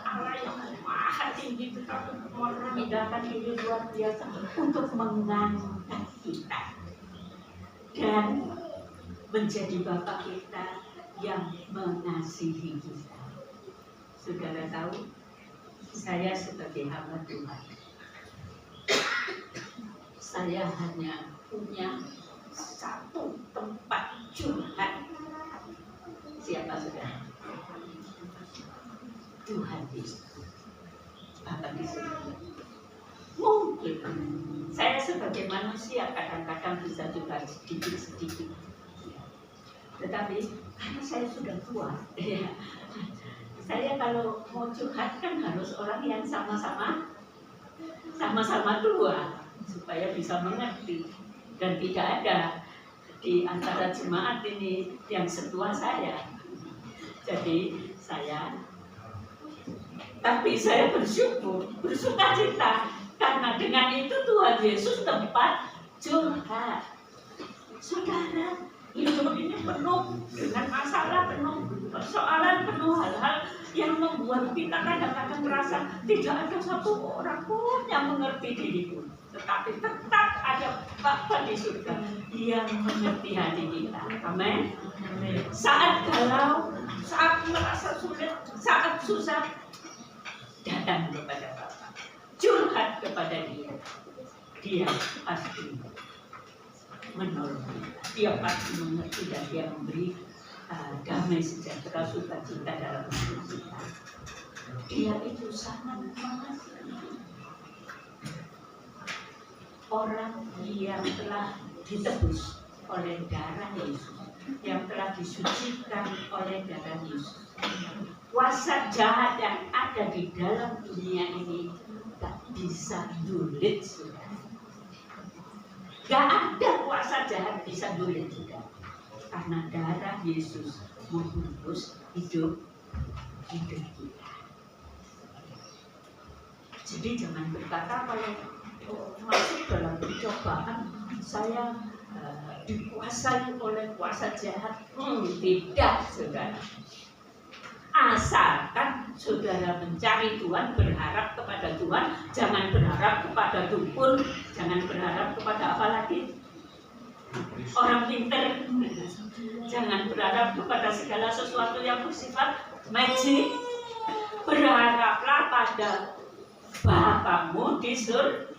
Allah yang maha tinggi, tetapi memindahkan diri luar biasa untuk mengangkat kita dan menjadi Bapa kita yang mengasihi kita. Saudara tahu, saya sebagai hamba Tuhan, saya hanya punya satu tempat curhat. Siapa saudara? Tuhan Yesus, Bapa di surga. Mungkin saya sebagai manusia kadang-kadang bisa juga sedikit-sedikit, tetapi karena saya sudah tua, ya, saya kalau mau curhat kan harus orang yang sama-sama tua supaya bisa mengerti, dan tidak ada di antara jemaat ini yang setua saya. Jadi tapi saya bersuka cita, karena dengan itu Tuhan Yesus tempat curhat. Saudara, hidup ini penuh dengan masalah, penuh persoalan, penuh hal-hal yang membuat kita kadang-kadang merasa tidak ada satu orang pun yang mengerti diriku. Tetapi tetap ada Bapa di surga yang mengerti hati kita. Amin. Saat galau, saat merasa sulit, saat susah, datang kepada Bapa, curhat kepada Dia. Dia pasti menolong kita. Dia pasti mengerti dan Dia memberi damai sejahtera, sukacita dalam hidup kita. Dia itu sangat mengasihi orang yang telah ditebus oleh darah Yesus, yang telah disucikan oleh darah Yesus. Kuasa jahat yang ada di dalam dunia ini tak bisa julid, saudara. Gak ada kuasa jahat bisa julid, saudara. Karena darah Yesus membungkus hidup kita. Jadi jangan berkata kalau masuk dalam percobaan saya dikuasai oleh kuasa jahat. Tidak, saudara. Asalkan saudara mencari Tuhan, berharap kepada Tuhan, jangan berharap kepada dukun, jangan berharap kepada apa lagi? Orang pintar. Jangan berharap kepada segala sesuatu yang bersifat magic. Berharaplah pada Bapamu di surga.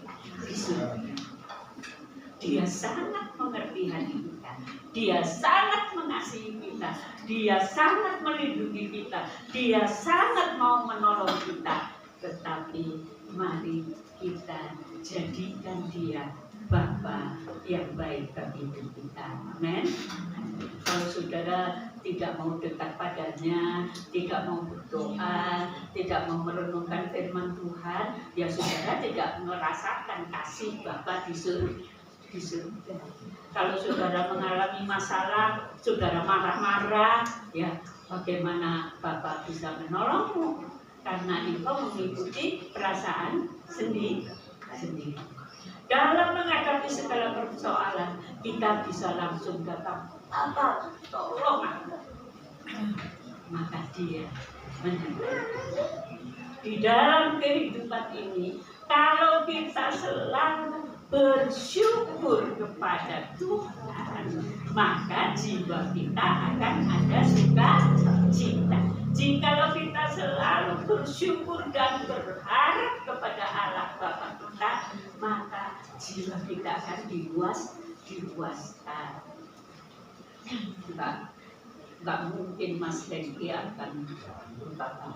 Dia sangat mengerti hati kita. Dia sangat mengasihi kita. Dia sangat melindungi kita. Dia sangat mau menolong kita. Tetapi mari kita jadikan Dia Bapa yang baik bagi hidup kita. Amin. Kalau saudara saudara tidak mau dekat padanya, tidak mau berdoa, tidak mau merenungkan firman Tuhan, ya saudara tidak merasakan kasih Bapa di surga. Kalau saudara mengalami masalah, saudara marah-marah, ya bagaimana Bapa bisa menolongmu? Karena engkau mengikuti perasaan sendiri. Dalam menghadapi segala persoalan, kita bisa langsung datang, Bapa, tolong aku. Maka dia menyembuhkan. Di dalam kehidupan ini, kalau kita selalu bersyukur kepada Tuhan, maka jiwa kita akan ada sukacita. Jikalau kita selalu bersyukur dan berharap kepada Allah Bapa kita, maka jiwa kita akan diluaskan. Enggak mungkin Mas Lengki akan berkata,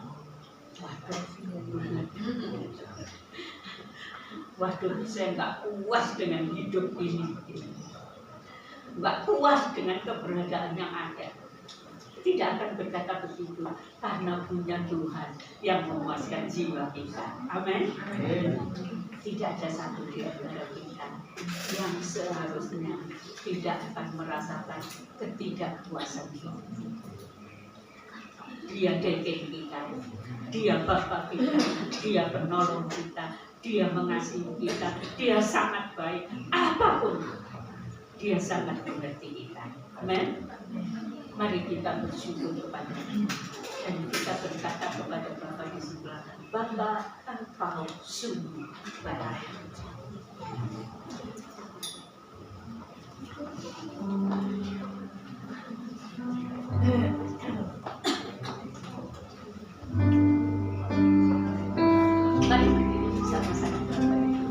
waduh, saya nggak puas dengan hidup ini, nggak puas dengan keberadaan yang ada. Tidak akan berkata begitu, karena punya Tuhan yang memuaskan jiwa kita. Amin. Tidak ada satu di antara kita yang seharusnya tidak akan merasakan ketidakpuasan hidup. Dia dekeng kita, dia Bapa kita, dia penolong kita, dia mengasihi kita, dia sangat baik. Apapun, dia sangat mengerti kita. Amin. Mari kita bersyukur kepada-Nya dan kita berkata kepada Bapa di sebelah, Bapa, Engkau sungguh baik. Mari berdiri sama-sama Bapak Ibu.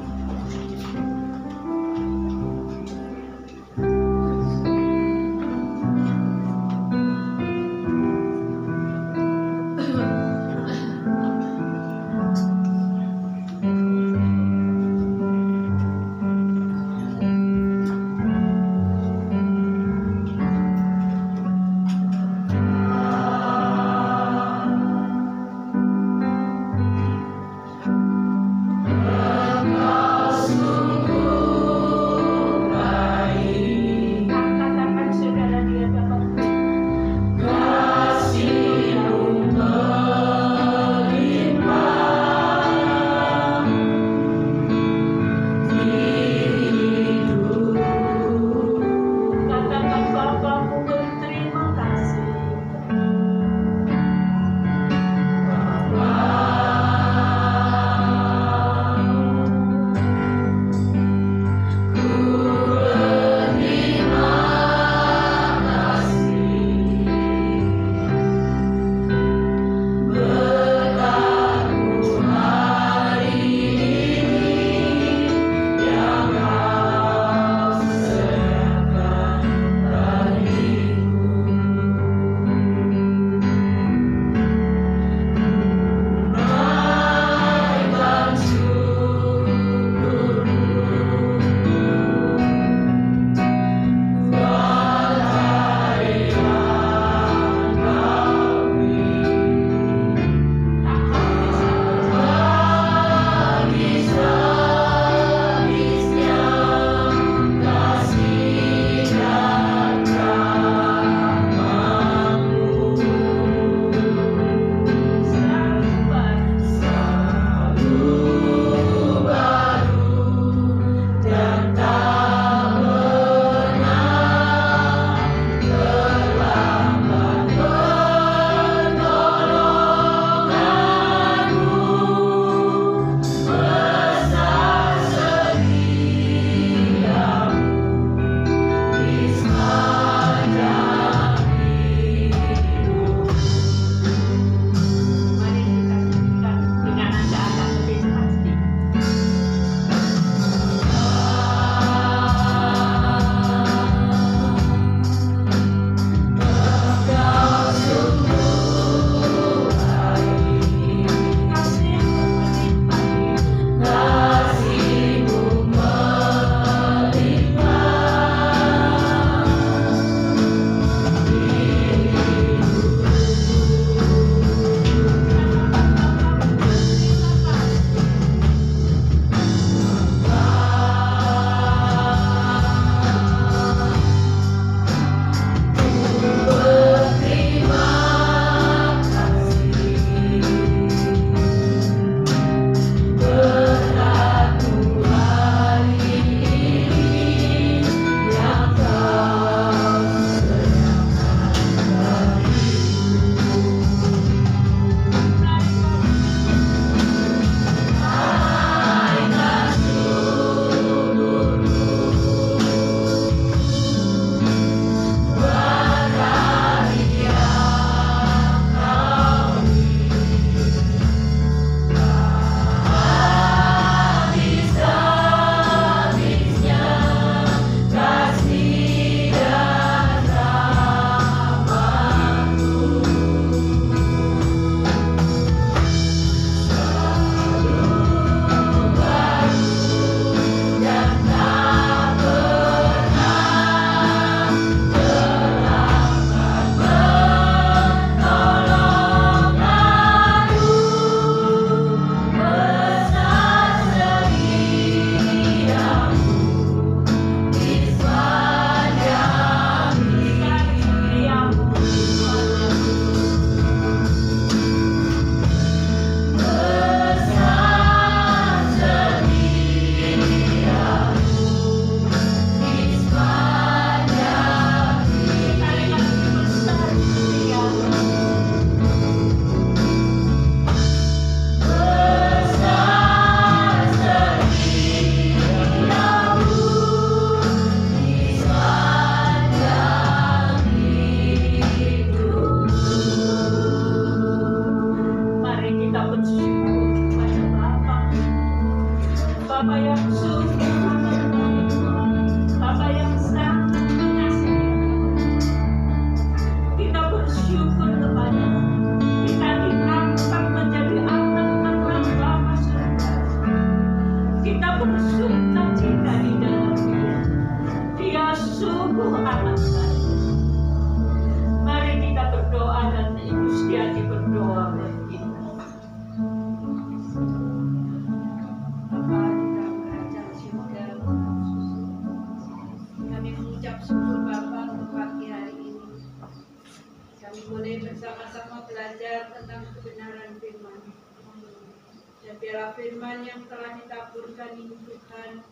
Biarlah firman yang telah ditaburkan ini Tuhan,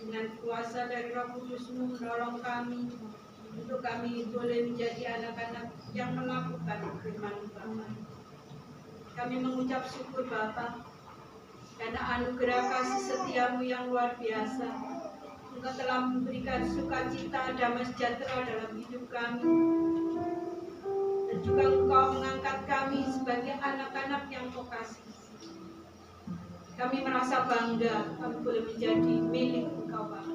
dengan kuasa dari Roh Kudus-Mu menolong kami untuk kami boleh menjadi anak-anak yang melakukan firman Bapa. Kami mengucap syukur Bapa karena anugerah kasih setiamu yang luar biasa. Engkau telah memberikan sukacita, damai sejahtera dalam hidup kami. Dan juga Engkau mengangkat kami sebagai anak-anak yang Kau kasih. Kami merasa bangga kami boleh menjadi milik Engkau Bapa.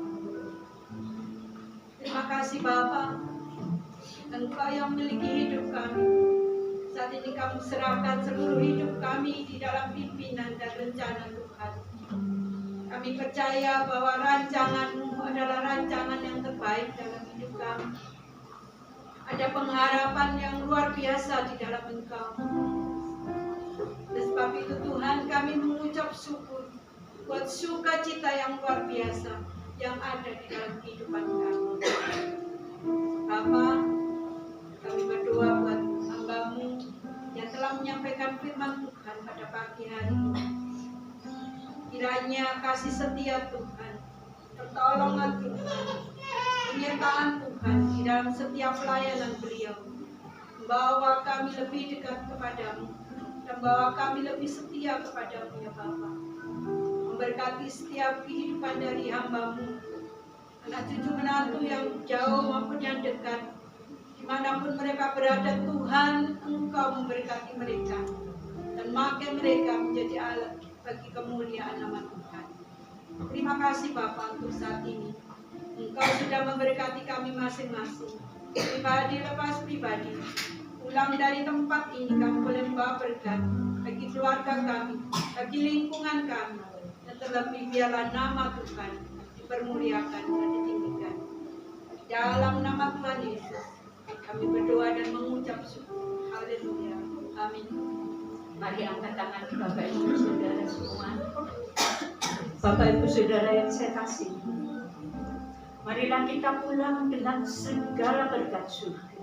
Terima kasih Bapa, Engkau yang memiliki hidup kami. Saat ini kami serahkan seluruh hidup kami di dalam pimpinan dan rencana Tuhan. Kami percaya bahwa rancangan-Mu adalah rancangan yang terbaik dalam hidup kami. Ada pengharapan yang luar biasa di dalam Engkau. Oleh sebab itu Tuhan, kami mengucap syukur buat sukacita yang luar biasa yang ada di dalam kehidupan kami. Bapa, kami berdoa buat hamba-Mu yang telah menyampaikan firman Tuhan pada pagi hari ini. Kiranya kasih setia Tuhan, pertolongan Tuhan, penyertaan Tuhan di dalam setiap pelayanan beliau, membawa kami lebih dekat kepadamu, dan bawa kami lebih setia kepadamu ya Bapa. Memberkati setiap kehidupan dari hamba-Mu, anak cucu menantu yang jauh maupun yang dekat, dimanapun mereka berada Tuhan, Engkau memberkati mereka dan makai mereka menjadi alat bagi kemuliaan nama Tuhan. Terima kasih Bapa untuk saat ini. Engkau sudah memberkati kami masing-masing, pribadi lepas pribadi. Pulang dari tempat ini kami boleh membawa berkat bagi keluarga kami, bagi lingkungan kami, dan terlebih biarlah nama Tuhan dipermuliakan dan ditinggikan. Dalam nama Tuhan Yesus kami berdoa dan mengucap syukur. Haleluya. Amin. Mari angkat tangan Bapak Ibu Saudara semua. Bapak Ibu Saudara yang saya kasih, marilah kita pulang dengan segala berkat surga,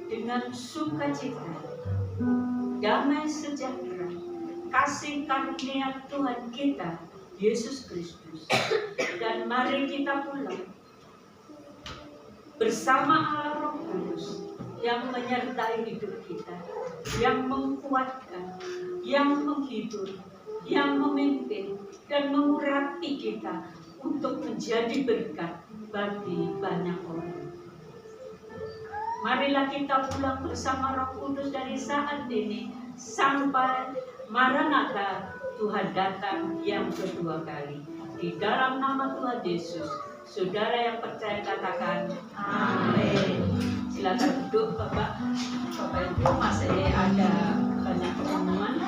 dengan sukacita, damai sejahtera, kasih karunia Tuhan kita Yesus Kristus. Dan mari kita pulang bersama Allah Roh Kudus yang menyertai hidup kita, yang menguatkan, yang menghibur, yang memimpin dan mengurapi kita untuk menjadi berkat bagi banyak orang. Marilah kita pulang bersama Roh Kudus dari saat ini sampai Maranatha, Tuhan datang yang kedua kali. Di dalam nama Tuhan Yesus, saudara yang percaya katakan amin. Silakan duduk Bapak Ibu, masih ada banyak pengumuman.